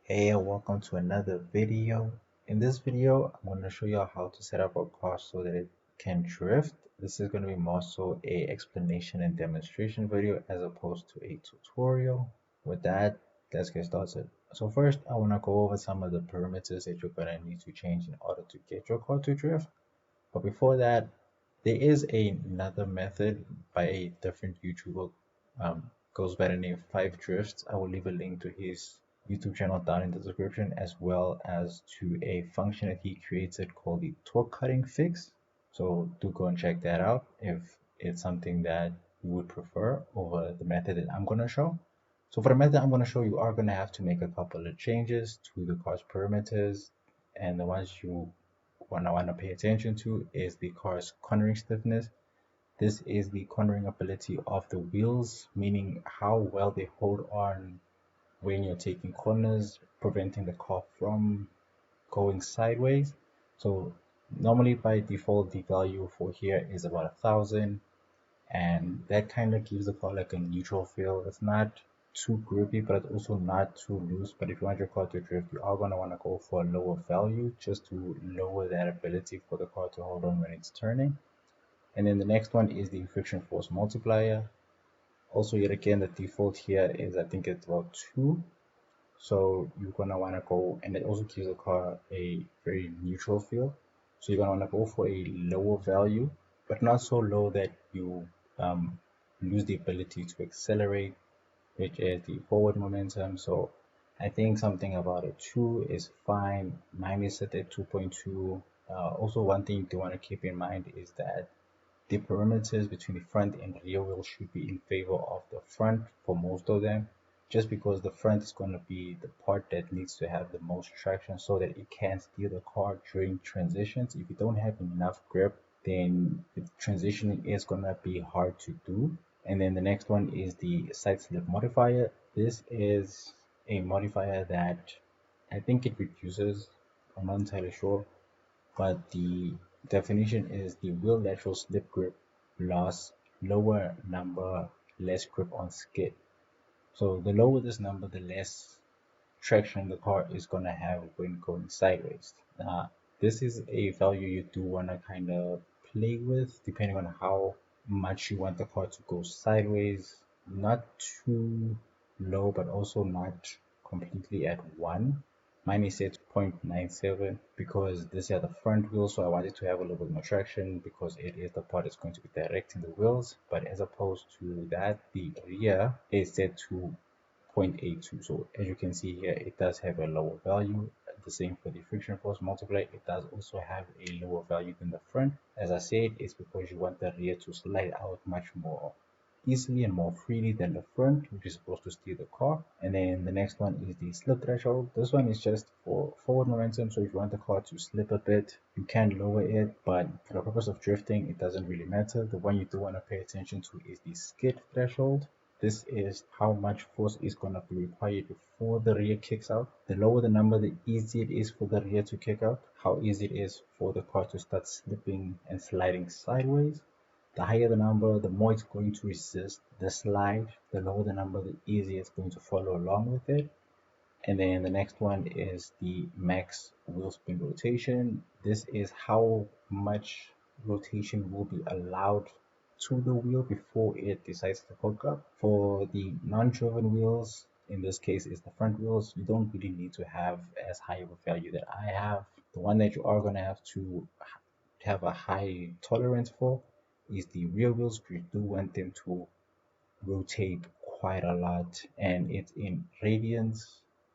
Hey, and welcome to another video. In this video, I'm going to show you how to set up a car so that it can drift. This is going to be more so a explanation and demonstration video as opposed to a tutorial. With that, let's get started. So first, I want to go over some of the parameters that you're going to need to change in order to get your car to drift. But before that, there is another method by a different YouTuber, goes by the name 5 Drifts. I will leave a link to his YouTube channel down in the description, as well as to a function that he created called the torque cutting fix. So do go and check that out if it's something that you would prefer over the method that I'm going to show. So for the method I'm going to show, you are going to have to make a couple of changes to the car's parameters, and the ones you want to pay attention to is the car's cornering stiffness. This is the cornering ability of the wheels, meaning how well they hold on when you're taking corners, preventing the car from going sideways. So normally by default, the value for here is about 1,000, and that kind of gives the car like a neutral feel. It's not too grippy, but it's also not too loose. But if you want your car to drift, you are going to want to go for a lower value just to lower that ability for the car to hold on when it's turning. And then the next one is the friction force multiplier. Also, yet again, the default here is, I think it's about 2. So you're gonna wanna go, and it also gives the car a very neutral feel. So you're gonna wanna go for a lower value, but not so low that you lose the ability to accelerate, which is the forward momentum. So I think something about a 2 is fine. Mine is set at 2.2. Also, one thing you do want to keep in mind is that the parameters between the front and rear wheel should be in favor of the front for most of them, just because the front is going to be the part that needs to have the most traction so that it can steer the car during transitions. If you don't have enough grip, then the transitioning is going to be hard to do. And then the next one is the side slip modifier. This is a modifier that I think it reduces, I'm not entirely sure, but the definition is the wheel lateral slip grip loss, lower number, less grip on skid. So the lower this number, the less traction the car is going to have when going sideways. This is a value you do want to kind of play with depending on how much you want the car to go sideways. Not too low, but also not completely at 1. Mine is set to 0.97 because this is the front wheel, so I wanted to have a little bit more traction because it is the part that's going to be directing the wheels. But as opposed to that, the rear is set to 0.82. So as you can see here, it does have a lower value. The same for the friction force multiplier. It does also have a lower value than the front. As I said, it's because you want the rear to slide out much more easily and more freely than the front, which is supposed to steer the car. And then the next one is the slip threshold. This one is just for forward momentum. So if you want the car to slip a bit, you can lower it, but for the purpose of drifting, it doesn't really matter. The one you do want to pay attention to is the skid threshold. This is how much force is going to be required before the rear kicks out. The lower the number, the easier it is for the rear to kick out, how easy it is for the car to start slipping and sliding sideways. The higher the number, the more it's going to resist the slide. The lower the number, the easier it's going to follow along with it. And then the next one is the max wheel spin rotation. This is how much rotation will be allowed to the wheel before it decides to hook up. For the non-driven wheels, in this case is the front wheels, you don't really need to have as high of a value that I have. The one that you are going to have a high tolerance for is the rear wheels. You do want them to rotate quite a lot, and it's in radians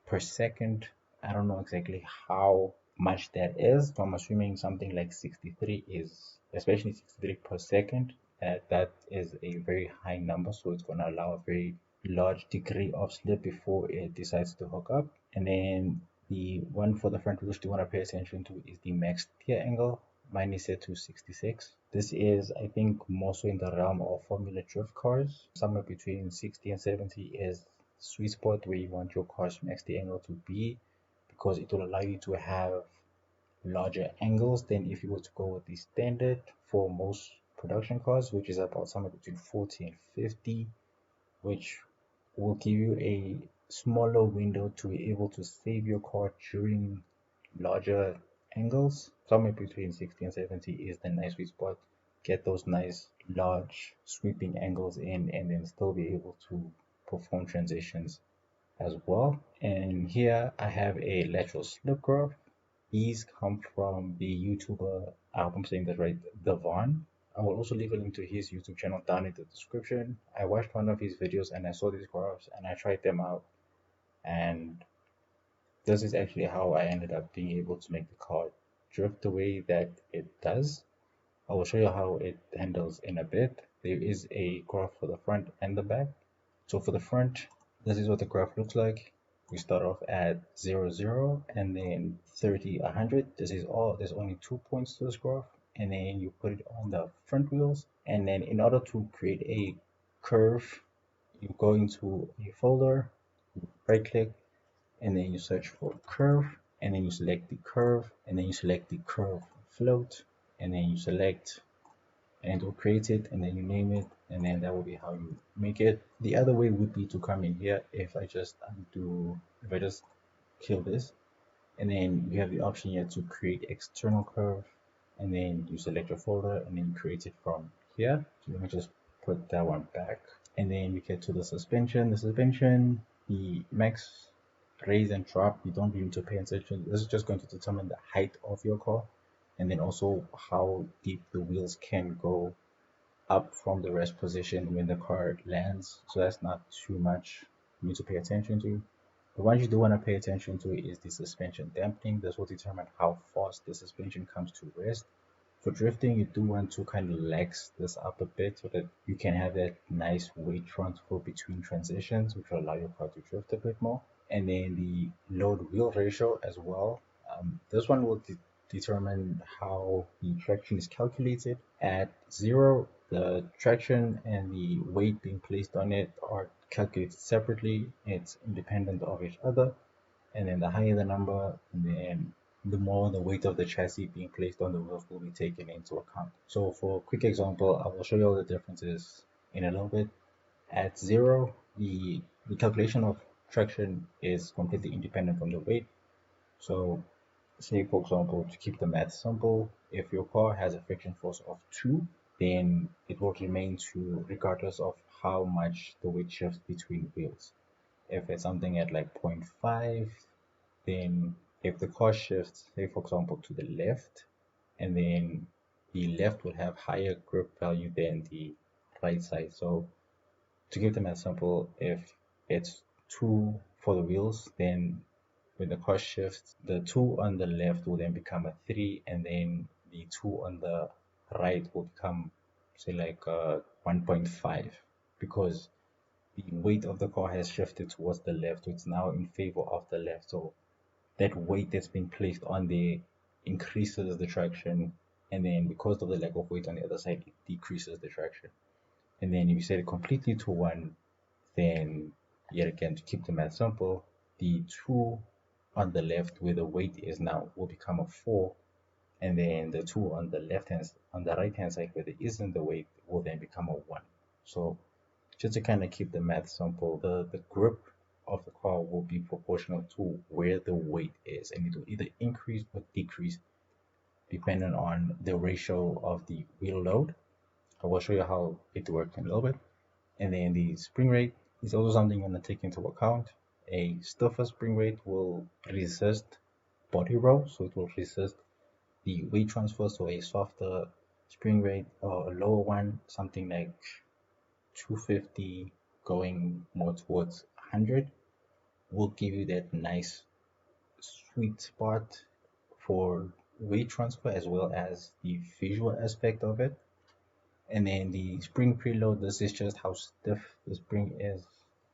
per second. I don't know exactly how much that is, but I'm assuming something like 63 is, especially 63 per second. That is a very high number, so it's going to allow a very large degree of slip before it decides to hook up. And then the one for the front wheels you want to pay attention to is the max steer angle. Mine is set to 66. This is, I think, more so in the realm of Formula Drift cars. Somewhere between 60 and 70 is sweet spot where you want your car's max steer angle to be, because it will allow you to have larger angles than if you were to go with the standard for most production cars, which is about somewhere between 40 and 50, which will give you a smaller window to be able to save your car during larger angles. Somewhere between 60 and 70 is the nice sweet spot. Get those nice large sweeping angles in and then still be able to perform transitions as well. And here I have a lateral slip graph. These come from the YouTuber, I hope I'm saying that right, DeVaughn. I will also leave a link to his YouTube channel down in the description. I watched one of his videos and I saw these graphs and I tried them out. And this is actually how I ended up being able to make the car drift the way that it does. I will show you how it handles in a bit. There is a graph for the front and the back. So for the front, this is what the graph looks like. We start off at 0, 0, and then 30, 100. This is all, there's only 2 points to this graph. And then you put it on the front wheels. And then in order to create a curve, you go into a folder, right click, and then you search for curve, and then you select the curve, and then you select the curve float, and then you select and it will create it and then you name it and then that will be how you make it. The other way would be to come in here if I just kill this and then you have the option here to create external curve and then you select your folder and then you create it from here. So let me just put that one back and then we get to the suspension. The max raise and drop, you don't really need to pay attention. This is just going to determine the height of your car and then also how deep the wheels can go up from the rest position when the car lands. So that's not too much you need to pay attention to. The one you do want to pay attention to is the suspension damping. This will determine how fast the suspension comes to rest. For drifting, you do want to kind of lax this up a bit so that you can have that nice weight transfer between transitions, which will allow your car to drift a bit more. And then the load wheel ratio as well. This one will determine how the traction is calculated. At 0, the traction and the weight being placed on it are calculated separately. It's independent of each other. And then the higher the number, and then the more the weight of the chassis being placed on the wheels will be taken into account. So for a quick example, I will show you all the differences in a little bit. At 0, the calculation of traction is completely independent from the weight. So say for example, to keep the math simple, if your car has a friction force of 2, then it will remain 2 regardless of how much the weight shifts between wheels. If it's something at like 0.5, then if the car shifts, say for example, to the left, and then the left will have higher grip value than the right side. So to keep the math simple, if it's 2 for the wheels, then when the car shifts, the 2 on the left will then become a 3, and then the 2 on the right will become, say, like 1.5, because the weight of the car has shifted towards the left, so it's now in favor of the left. So that weight that's been placed on there increases the traction, and then because of the lack of weight on the other side, it decreases the traction. And then if you set it completely to 1, then yet again, to keep the math simple, the 2 on the left where the weight is now will become a 4, and then the 2 on the right hand side where there isn't the weight will then become a 1. So just to kind of keep the math simple, the grip of the car will be proportional to where the weight is, and it will either increase or decrease depending on the ratio of the wheel load. I will show you how it works in a little bit. And then the spring rate is also something you want to take into account. A stiffer spring rate will resist body roll, so it will resist the weight transfer. So a softer spring rate or a lower one, something like 250 going more towards 100, will give you that nice sweet spot for weight transfer as well as the visual aspect of it. And then the spring preload, this is just how stiff the spring is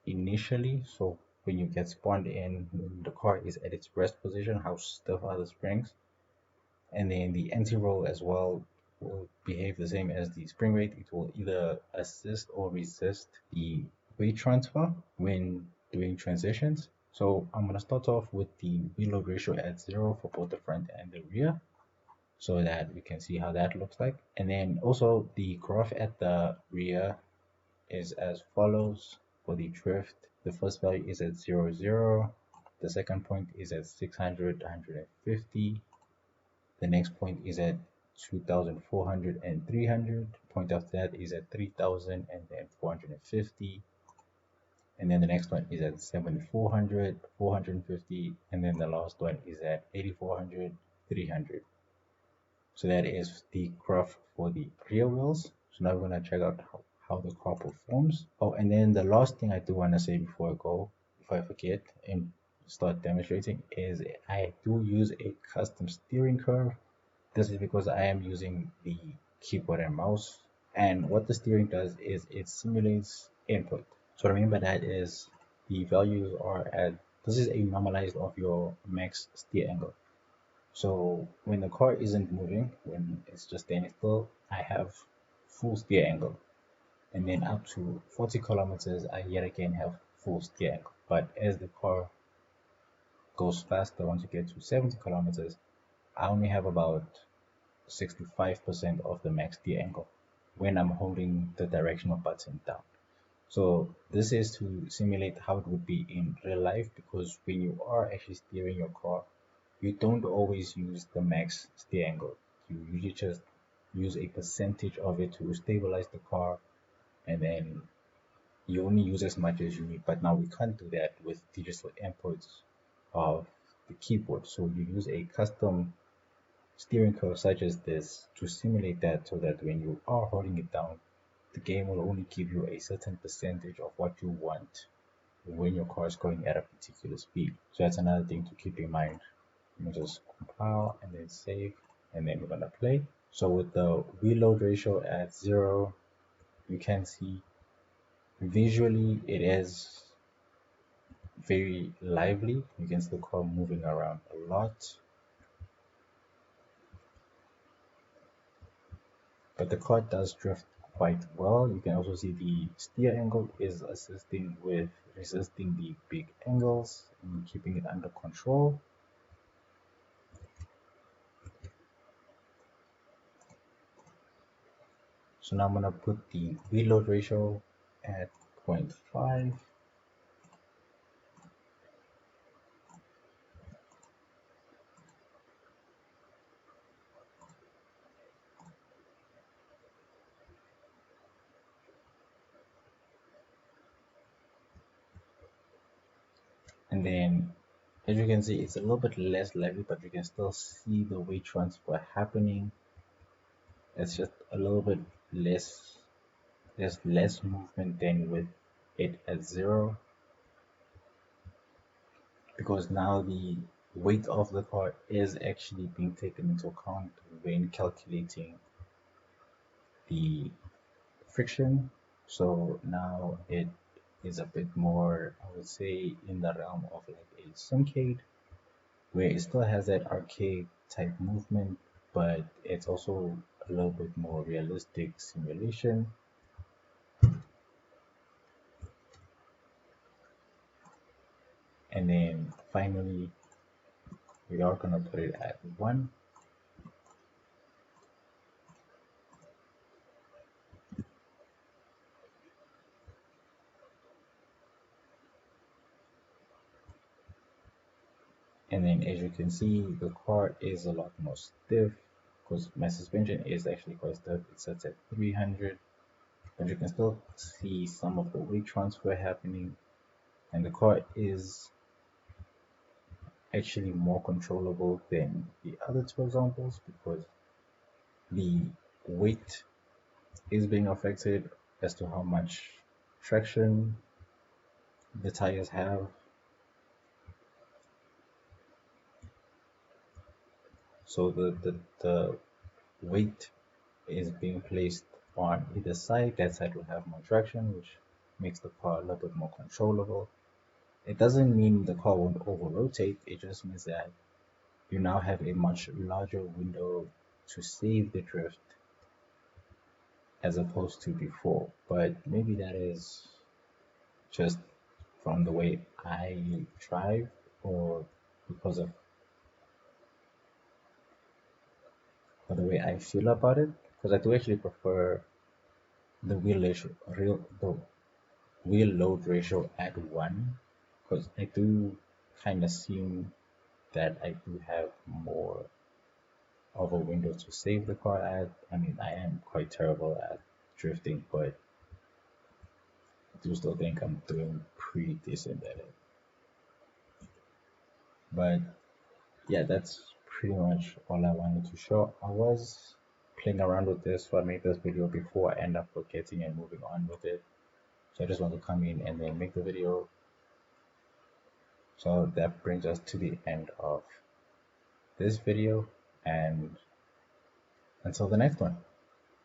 initially. So when you get spawned in, when the car is at its rest position, how stiff are the springs. And then the anti-roll as well will behave the same as the spring rate. It will either assist or resist the weight transfer when doing transitions. So I'm going to start off with the wheel load ratio at 0 for both the front and the rear, so that we can see how that looks like. And then also the graph at the rear is as follows for the drift. The first value is at 0, 0. The second point is at 600, 150. The next point is at 2,400 and 300. Point after that is at 3,000 and then 450. And then the next one is at 7,400, 450. And then the last one is at 8,400, 300. So that is the graph for the rear wheels. So now we're going to check out how the car performs. Oh, and then the last thing I do want to say before I go, if I forget and start demonstrating, is I do use a custom steering curve. This is because I am using the keyboard and mouse. And what the steering does is it simulates input. So what I mean by that is the values are at, this is a normalized of your max steer angle. So when the car isn't moving, when it's just standing still, I have full steer angle. And then up to 40 kilometers, I yet again have full steer angle. But as the car goes faster, once you get to 70 kilometers, I only have about 65% of the max steer angle when I'm holding the directional button down. So this is to simulate how it would be in real life, because when you are actually steering your car, you don't always use the max steer angle. You usually just use a percentage of it to stabilize the car, and then you only use as much as you need. But now we can't do that with digital inputs of the keyboard. So you use a custom steering curve such as this to simulate that, so that when you are holding it down, the game will only give you a certain percentage of what you want when your car is going at a particular speed. So that's another thing to keep in mind. Let me just compile and then save, and then we're gonna play. So with the wheel load ratio at 0, you can see visually it is very lively. You can see the car moving around a lot, but the car does drift quite well. You can also see the steer angle is assisting with resisting the big angles and keeping it under control. So now I'm gonna put the wheel load ratio at 0.5. And then as you can see, it's a little bit less lively, but you can still see the weight transfer happening. It's just a little bit less, there's less movement than with it at 0, because now the weight of the car is actually being taken into account when calculating the friction. So now it is a bit more, I would say, in the realm of like a simcade, where it still has that arcade type movement, but it's also a little bit more realistic simulation. And then finally, we are gonna put it at 1. And then as you can see, the car is a lot more stiff, because my suspension is actually quite stiff. It sets at 300, but you can still see some of the weight transfer happening, and the car is actually more controllable than the other two examples, because the weight is being affected as to how much traction the tires have. So the weight is being placed on either side. That side will have more traction, which makes the car a little bit more controllable. It doesn't mean the car won't over rotate, it just means that you now have a much larger window to save the drift as opposed to before. But maybe that is just from the way I drive, or because of the way I feel about it, because I do actually prefer the wheel load ratio at 1, because I do kind of seem that I do have more of a window to save the car at. I mean, I am quite terrible at drifting, but I do still think I'm doing pretty decent at it. But yeah, that's pretty much all I wanted to show. I was playing around with this, so I made this video before I end up forgetting and moving on with it. So I just want to come in and then make the video. So that brings us to the end of this video, and until the next one.